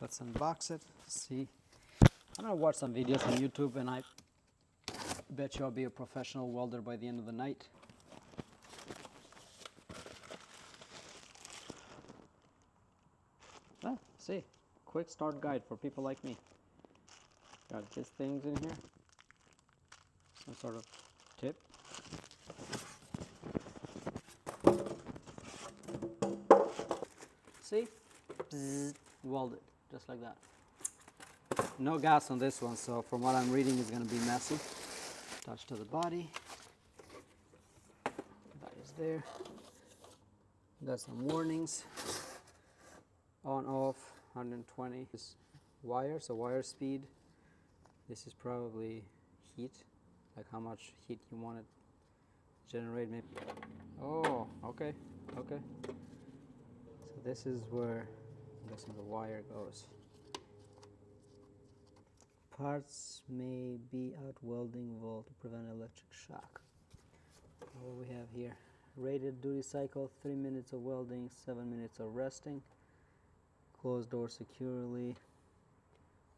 Let's unbox it, see. I'm gonna watch some videos on YouTube and I bet you I'll be a professional welder by the end of the night. Ah, see, quick start guide for people like me. Got these things in here, some sort of tip. See, bzzz, welded, just like that. No gas on this one, so from what I'm reading it's going to be messy. Touch to the body. That is there. Got some warnings. On, off, 120 is wire, so wire speed. This is probably heat, like how much heat you want to generate maybe. Oh, okay, okay. So this is where I'm guessing the wire goes. Parts may be out welding volt to prevent electric shock. What we have here? Rated duty cycle, 3 minutes of welding, 7 minutes of resting. Close door securely.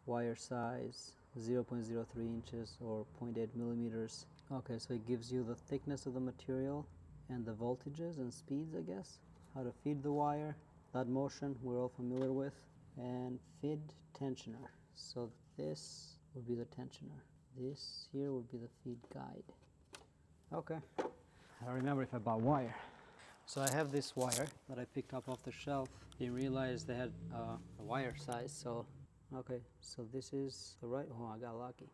Wire size 0.03 inches or 0.8 millimeters. Okay, so it gives you the thickness of the material and the voltages and speeds, I guess. How to feed the wire. That motion we're all familiar with. And feed tensioner. So this would be the tensioner. This here would be the feed guide. Okay. I don't remember if I bought wire. So I have this wire that I picked up off the shelf. Didn't realize they had a wire size, so okay. So this is the right, oh, I got lucky.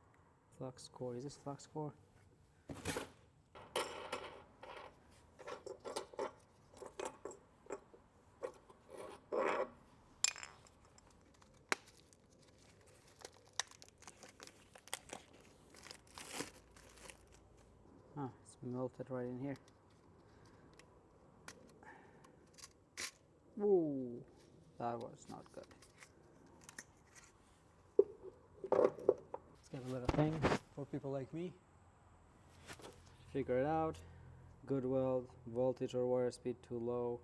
Flux core, is this flux core? Ah, it's melted right in here. Whoa, that was not good. Let's get a little thing for people like me. Figure it out. Good weld, voltage or wire speed too low,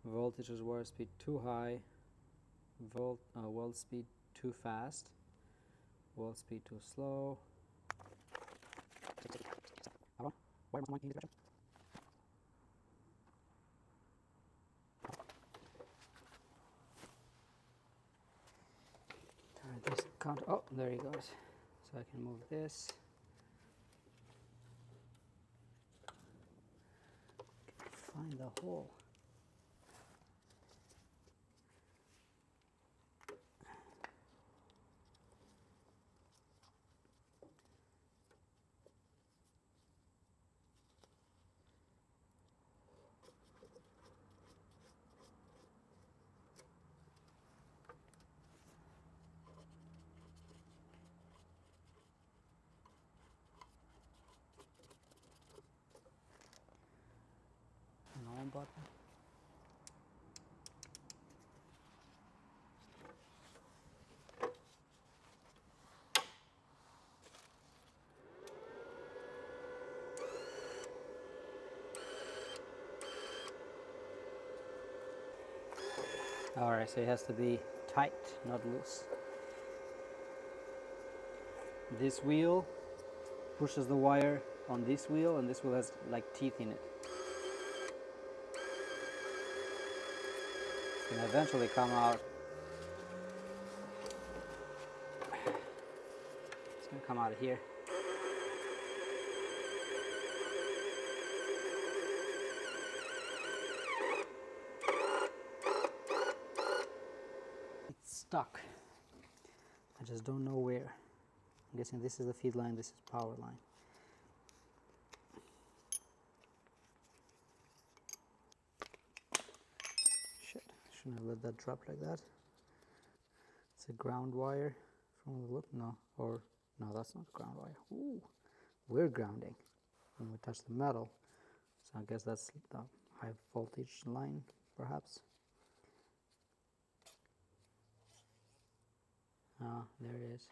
voltage or wire speed too high, weld speed too fast, weld speed too slow. This count. Oh, there he goes. So I can move this. Find the hole. An on button. Alright, so it has to be tight, not loose. This wheel pushes the wire on this wheel, and this wheel has like teeth in it. It's going to eventually come out. It's going to come out of here. It's stuck. I just don't know where. I'm guessing this is the feed line, this is power line. Shit, shouldn't have let that drop like that. It's a ground wire from the look, no, or no, that's not ground wire. Ooh, we're grounding when we touch the metal. So I guess that's the high voltage line, perhaps. Ah, there it is.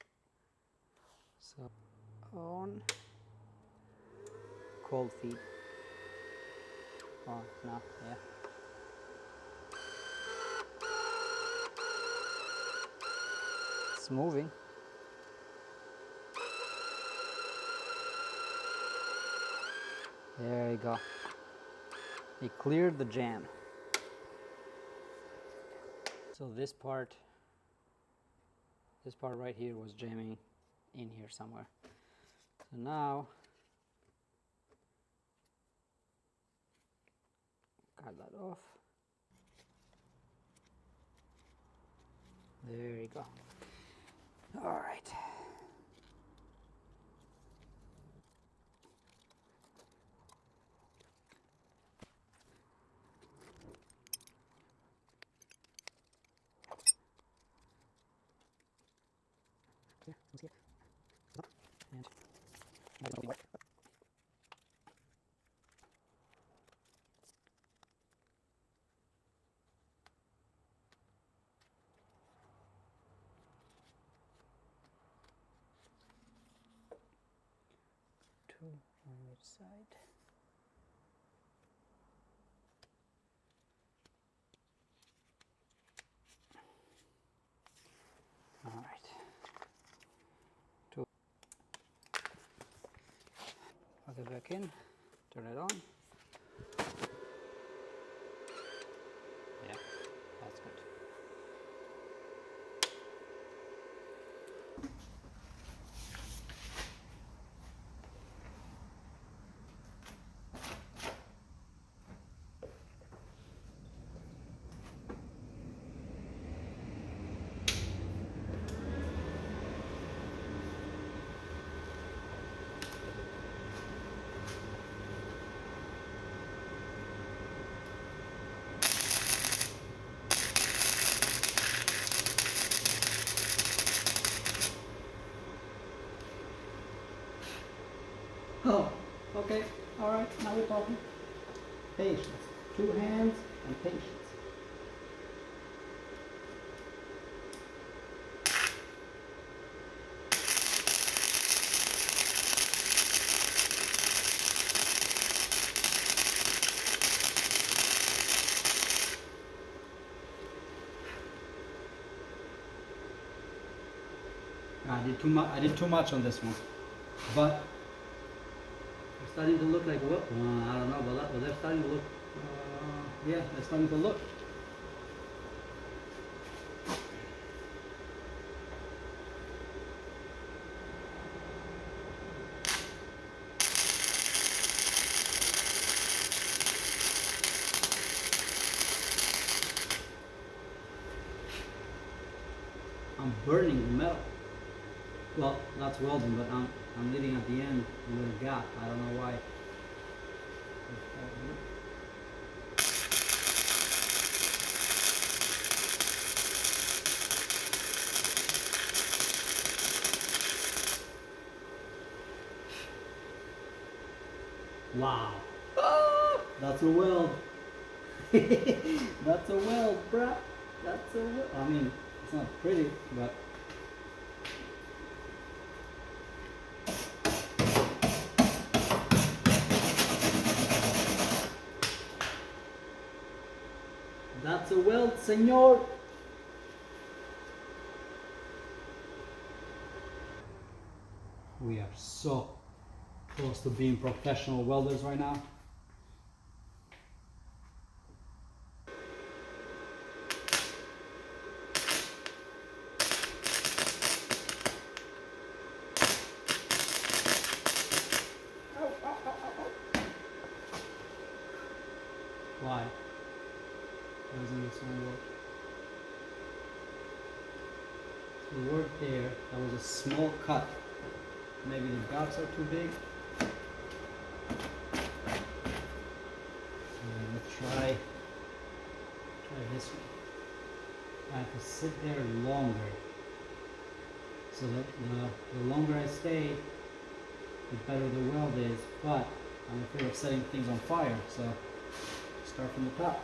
So on, cold feed. Oh, no, yeah. it's moving. There you go. It cleared the jam. So this part right here was jamming in here somewhere. So now, cut that off. There you go. All right. And 2 on each side. All right. 2. Plug it back in. Turn it on. Yeah, that's good. Oh, okay, all right, now we're talking. Patience, 2 hands and patience. I did too much on this one, but it's starting to look like what? I don't know about that, but they're starting to look. Yeah, they're starting to look. I'm burning the metal. Well, that's welding, but I'm leaving at the end a little gap. I don't know why. Wow. Ah, that's a weld. That's a weld, bruh. That's a weld. I mean, it's not pretty, but that's a weld, senor. We are so close to being professional welders right now. Why? Doesn't this one work? It worked there. That was a small cut. Maybe the gaps are too big. Let's try this one. I have to sit there longer. So that the longer I stay, the better the weld is. But I'm afraid of setting things on fire. So start from the top.